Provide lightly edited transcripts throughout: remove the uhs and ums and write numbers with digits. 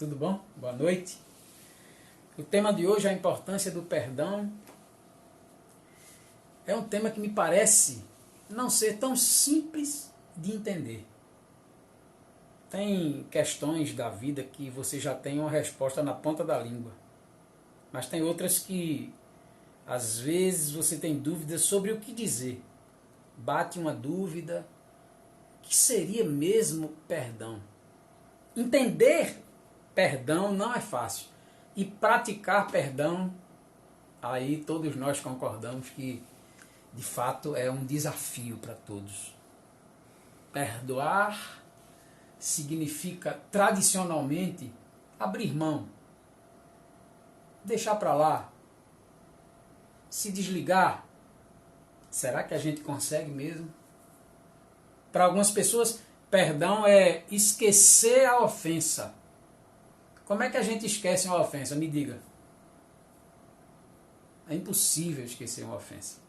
tudo bom? Boa noite. O tema de hoje é a importância do perdão. É um tema que me parece não ser tão simples de entender. Tem questões da vida que você já tem uma resposta na ponta da língua, mas tem outras que às vezes você tem dúvidas sobre o que dizer. Bate uma dúvida, o que seria mesmo perdão? Entender perdão não é fácil. E praticar perdão, aí todos nós concordamos que de fato é um desafio para todos. Perdoar significa tradicionalmente abrir mão, deixar para lá, se desligar. Será que a gente consegue mesmo? Para algumas pessoas, perdão é esquecer a ofensa. Como é que a gente esquece uma ofensa? Me diga. É impossível esquecer uma ofensa.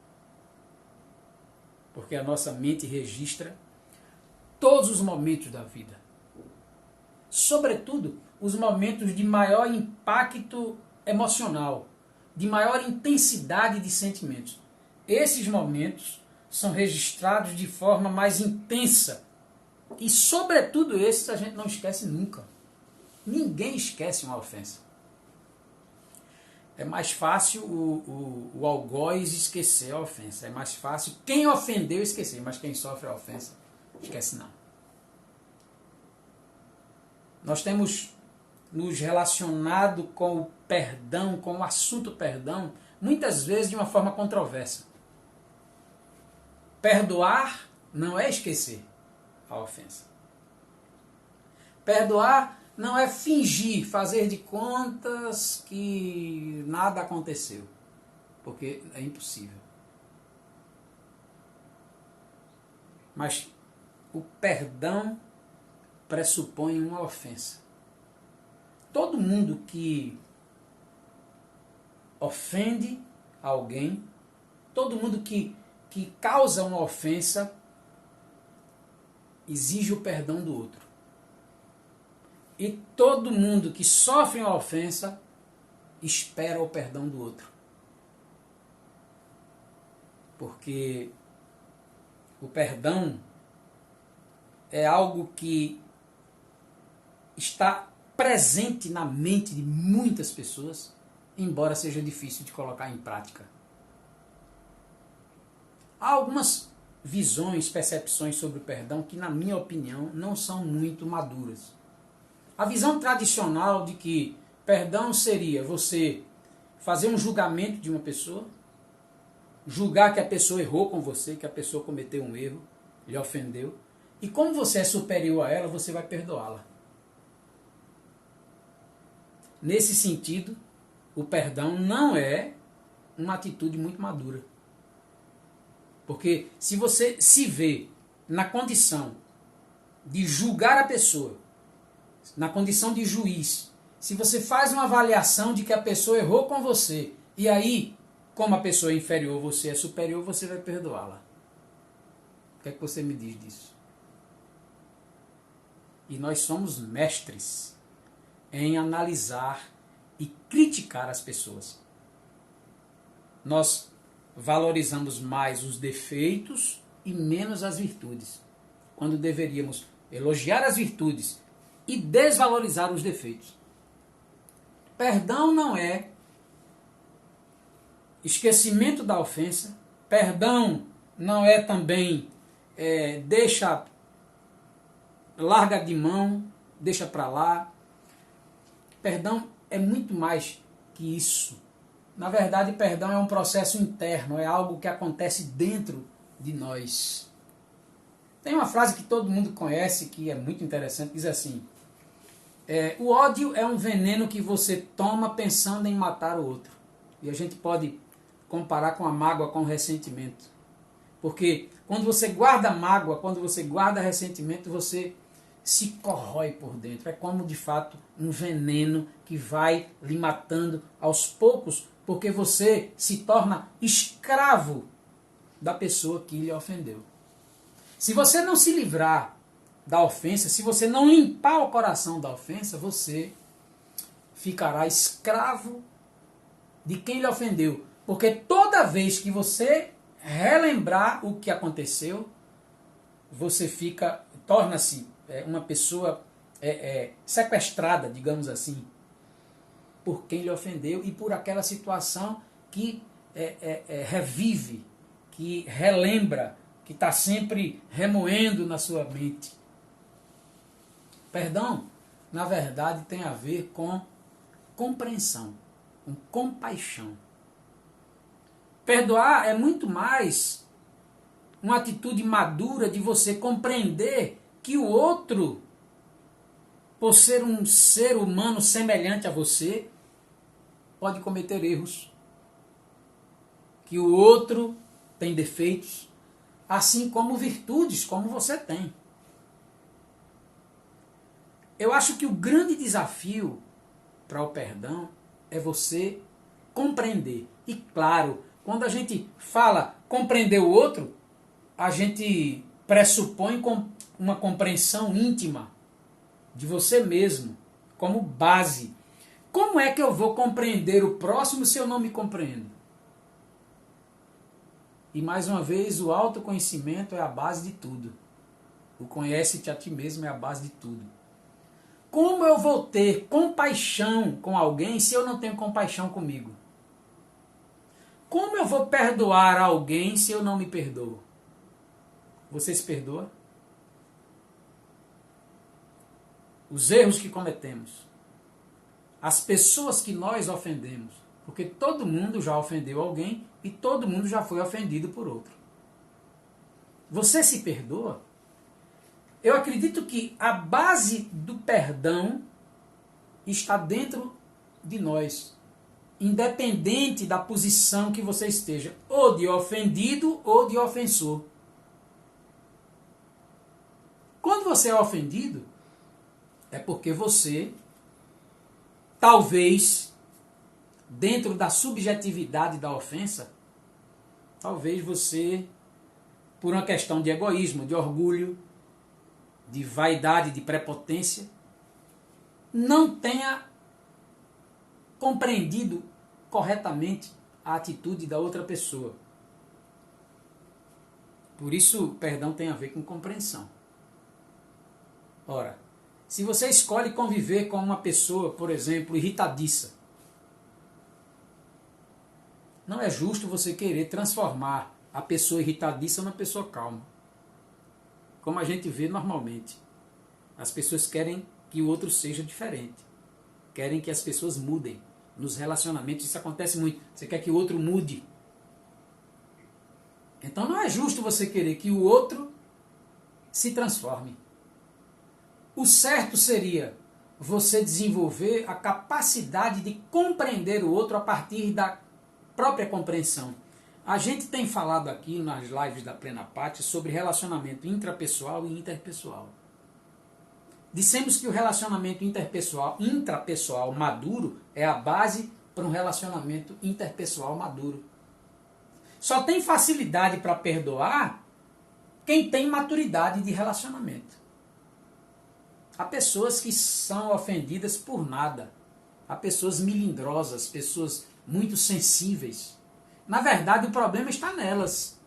Porque a nossa mente registra todos os momentos da vida. Sobretudo, os momentos de maior impacto emocional, de maior intensidade de sentimentos. Esses momentos são registrados de forma mais intensa. E, sobretudo, esses a gente não esquece nunca. Ninguém esquece uma ofensa. É mais fácil o algoz esquecer a ofensa. É mais fácil quem ofendeu esquecer, mas quem sofre a ofensa, esquece não. Nós temos nos relacionado com o perdão, com o assunto perdão, muitas vezes de uma forma controversa. Perdoar não é esquecer a ofensa. Perdoar não é fingir, fazer de contas que nada aconteceu, porque é impossível. Mas o perdão pressupõe uma ofensa. Todo mundo que ofende alguém, todo mundo que causa uma ofensa, exige o perdão do outro. E todo mundo que sofre uma ofensa espera o perdão do outro. Porque o perdão é algo que está presente na mente de muitas pessoas, embora seja difícil de colocar em prática. Há algumas visões, percepções sobre o perdão que, na minha opinião, não são muito maduras. A visão tradicional de que perdão seria você fazer um julgamento de uma pessoa, julgar que a pessoa errou com você, que a pessoa cometeu um erro, lhe ofendeu, e como você é superior a ela, você vai perdoá-la. Nesse sentido, o perdão não é uma atitude muito madura. Porque se você se vê na condição de julgar a pessoa, na condição de juiz, se você faz uma avaliação de que a pessoa errou com você, e aí, como a pessoa é inferior, você é superior, você vai perdoá-la. O que é que você me diz disso? E nós somos mestres em analisar e criticar as pessoas. Nós valorizamos mais os defeitos e menos as virtudes, quando deveríamos elogiar as virtudes e desvalorizar os defeitos. Perdão não é esquecimento da ofensa. Perdão não é também larga de mão, deixa para lá. Perdão é muito mais que isso. Na verdade, perdão é um processo interno, é algo que acontece dentro de nós. Tem uma frase que todo mundo conhece, que é muito interessante, diz assim: o ódio é um veneno que você toma pensando em matar o outro. E a gente pode comparar com a mágoa, com o ressentimento. Porque quando você guarda mágoa, quando você guarda ressentimento, você se corrói por dentro. É como, de fato, um veneno que vai lhe matando aos poucos, porque você se torna escravo da pessoa que lhe ofendeu. Se você não se livrar da ofensa, se você não limpar o coração da ofensa, você ficará escravo de quem lhe ofendeu. Porque toda vez que você relembrar o que aconteceu, você torna-se uma pessoa sequestrada, digamos assim, por quem lhe ofendeu e por aquela situação que revive, que relembra, que está sempre remoendo na sua mente. Perdão, na verdade, tem a ver com compreensão, com compaixão. Perdoar é muito mais uma atitude madura de você compreender que o outro, por ser um ser humano semelhante a você, pode cometer erros. Que o outro tem defeitos, assim como virtudes, como você tem. Eu acho que o grande desafio para o perdão é você compreender. E claro, quando a gente fala compreender o outro, a gente pressupõe uma compreensão íntima de você mesmo, como base. Como é que eu vou compreender o próximo se eu não me compreendo? E mais uma vez, o autoconhecimento é a base de tudo. O conhece-te a ti mesmo é a base de tudo. Como eu vou ter compaixão com alguém se eu não tenho compaixão comigo? Como eu vou perdoar alguém se eu não me perdoo? Você se perdoa? Os erros que cometemos, as pessoas que nós ofendemos, porque todo mundo já ofendeu alguém e todo mundo já foi ofendido por outro. Você se perdoa? Eu acredito que a base do perdão está dentro de nós, independente da posição que você esteja, ou de ofendido ou de ofensor. Quando você é ofendido, é porque você, talvez, dentro da subjetividade da ofensa, talvez você, por uma questão de egoísmo, de orgulho, de vaidade, de prepotência, não tenha compreendido corretamente a atitude da outra pessoa. Por isso, perdão tem a ver com compreensão. Ora, se você escolhe conviver com uma pessoa, por exemplo, irritadiça, não é justo você querer transformar a pessoa irritadiça numa pessoa calma. Como a gente vê normalmente. As pessoas querem que o outro seja diferente. Querem que as pessoas mudem. Nos relacionamentos isso acontece muito. Você quer que o outro mude. Então não é justo você querer que o outro se transforme. O certo seria você desenvolver a capacidade de compreender o outro a partir da própria compreensão. A gente tem falado aqui nas lives da Plena Pátria sobre relacionamento intrapessoal e interpessoal. Dissemos que o relacionamento intrapessoal maduro é a base para um relacionamento interpessoal maduro. Só tem facilidade para perdoar quem tem maturidade de relacionamento. Há pessoas que são ofendidas por nada. Há pessoas melindrosas, pessoas muito sensíveis. Na verdade, o problema está nelas.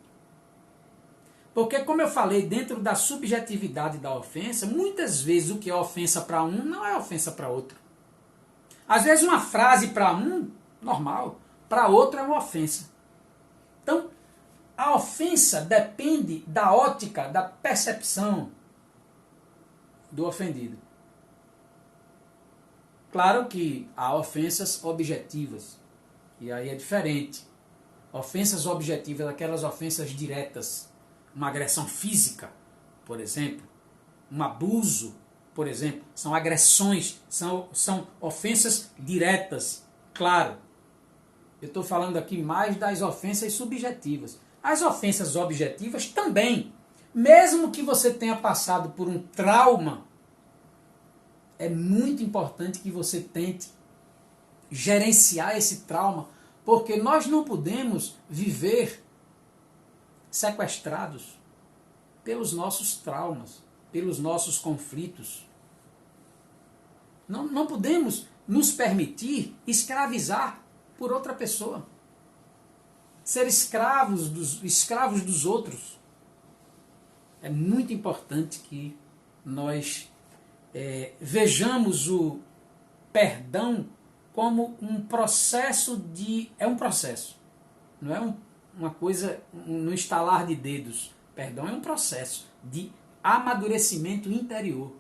Porque, como eu falei, dentro da subjetividade da ofensa, muitas vezes o que é ofensa para um não é ofensa para outro. Às vezes uma frase para um, normal, para outro é uma ofensa. Então, a ofensa depende da ótica, da percepção do ofendido. Claro que há ofensas objetivas, e aí é diferente. Ofensas objetivas, aquelas ofensas diretas, uma agressão física, por exemplo, um abuso, por exemplo, são agressões, são ofensas diretas, claro. Eu estou falando aqui mais das ofensas subjetivas. As ofensas objetivas também, mesmo que você tenha passado por um trauma, é muito importante que você tente gerenciar esse trauma, porque nós não podemos viver sequestrados pelos nossos traumas, pelos nossos conflitos. Não podemos nos permitir escravizar por outra pessoa. Ser escravos dos outros. É muito importante que nós vejamos o perdão como um processo é um processo. Não é uma coisa no estalar de dedos. Perdão é um processo de amadurecimento interior.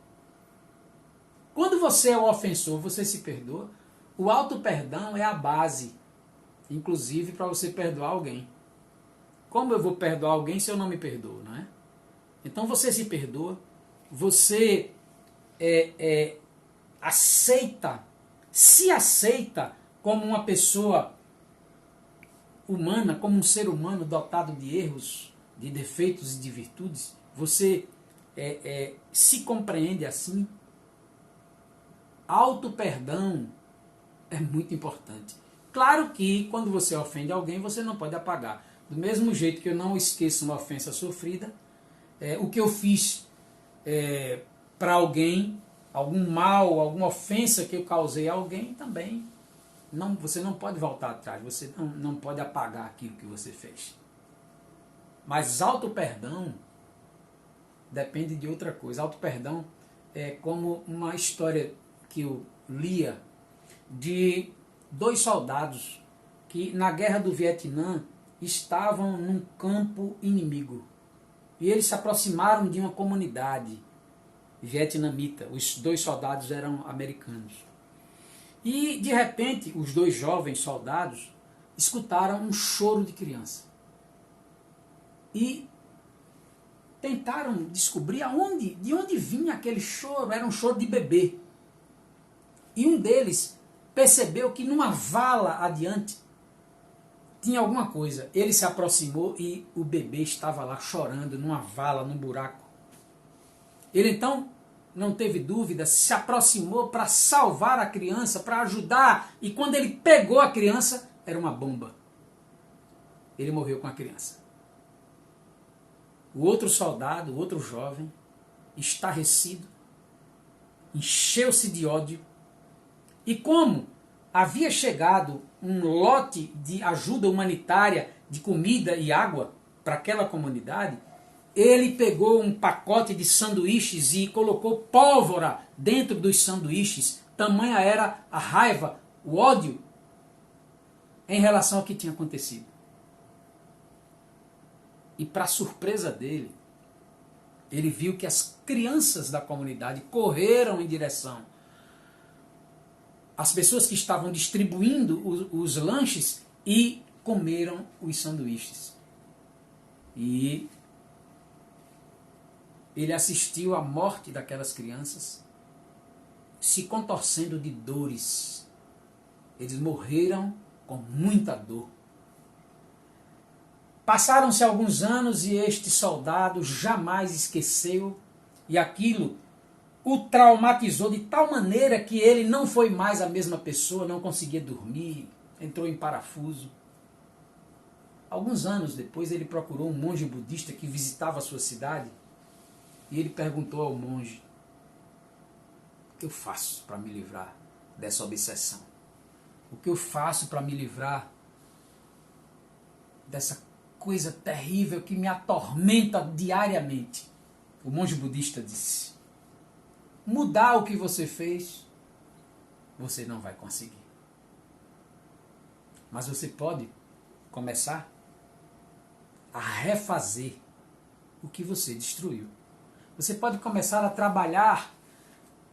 Quando você é o ofensor, você se perdoa. O auto-perdão é a base, inclusive para você perdoar alguém. Como eu vou perdoar alguém se eu não me perdoo, não é? Então você se perdoa, você se aceita como uma pessoa humana, como um ser humano dotado de erros, de defeitos e de virtudes. Você se compreende assim. Auto-perdão é muito importante. Claro que quando você ofende alguém, você não pode apagar. Do mesmo jeito que eu não esqueço uma ofensa sofrida, o que eu fiz para alguém, algum mal, alguma ofensa que eu causei a alguém, também você não pode voltar atrás, você não pode apagar aquilo que você fez. Mas auto-perdão depende de outra coisa. Auto-perdão é como uma história que eu lia de 2 soldados que na guerra do Vietnã estavam num campo inimigo. E eles se aproximaram de uma comunidade vietnamita. Os 2 soldados eram americanos. E, de repente, os 2 jovens soldados escutaram um choro de criança. E tentaram descobrir de onde vinha aquele choro. Era um choro de bebê. E um deles percebeu que numa vala adiante tinha alguma coisa. Ele se aproximou e o bebê estava lá chorando numa vala, num buraco. Ele então não teve dúvida, se aproximou para salvar a criança, para ajudar. E quando ele pegou a criança, era uma bomba. Ele morreu com a criança. O outro soldado, o outro jovem, estarrecido, encheu-se de ódio. E como havia chegado um lote de ajuda humanitária, de comida e água para aquela comunidade, ele pegou um pacote de sanduíches e colocou pólvora dentro dos sanduíches. Tamanha era a raiva, o ódio em relação ao que tinha acontecido. E para surpresa dele, ele viu que as crianças da comunidade correram em direção às pessoas que estavam distribuindo os lanches e comeram os sanduíches. E ele assistiu à morte daquelas crianças, se contorcendo de dores. Eles morreram com muita dor. Passaram-se alguns anos e este soldado jamais esqueceu, e aquilo o traumatizou de tal maneira que ele não foi mais a mesma pessoa, não conseguia dormir, entrou em parafuso. Alguns anos depois ele procurou um monge budista que visitava a sua cidade e ele perguntou ao monge: o que eu faço para me livrar dessa obsessão? O que eu faço para me livrar dessa coisa terrível que me atormenta diariamente? O monge budista disse: mudar o que você fez, você não vai conseguir. Mas você pode começar a refazer o que você destruiu. Você pode começar a trabalhar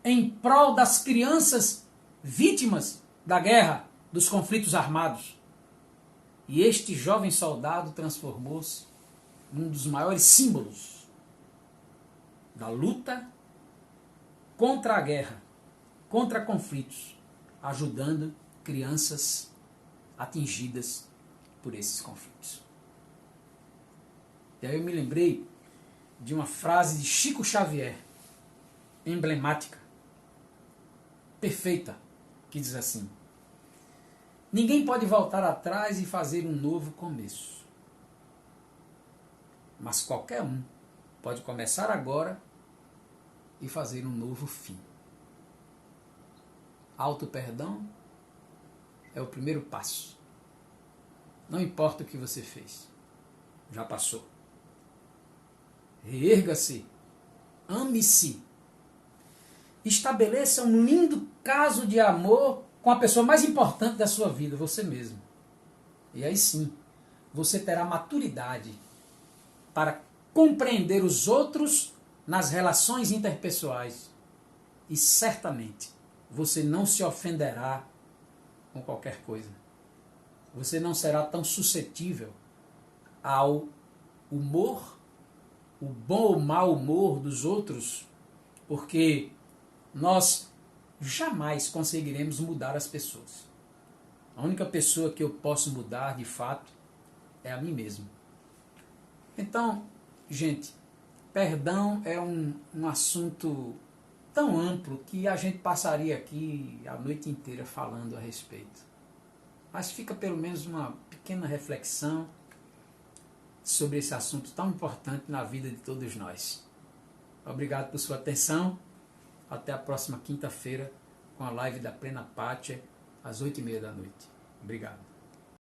em prol das crianças vítimas da guerra, dos conflitos armados. E este jovem soldado transformou-se num dos maiores símbolos da luta contra a guerra, contra conflitos, ajudando crianças atingidas por esses conflitos. E aí eu me lembrei de uma frase de Chico Xavier, emblemática, perfeita, que diz assim: ninguém pode voltar atrás e fazer um novo começo, mas qualquer um pode começar agora e fazer um novo fim. Auto-perdão é o primeiro passo. Não importa o que você fez, já passou. Reerga-se, ame-se, estabeleça um lindo caso de amor com a pessoa mais importante da sua vida, você mesmo. E aí sim, você terá maturidade para compreender os outros nas relações interpessoais. E certamente você não se ofenderá com qualquer coisa. Você não será tão suscetível ao humor, o bom ou mau humor dos outros, porque nós jamais conseguiremos mudar as pessoas. A única pessoa que eu posso mudar, de fato, é a mim mesmo. Então, gente, perdão é um assunto tão amplo que a gente passaria aqui a noite inteira falando a respeito. Mas fica pelo menos uma pequena reflexão sobre esse assunto tão importante na vida de todos nós. Obrigado por sua atenção. Até a próxima quinta-feira com a live da Plena Pátria, às 8h30 da noite. Obrigado.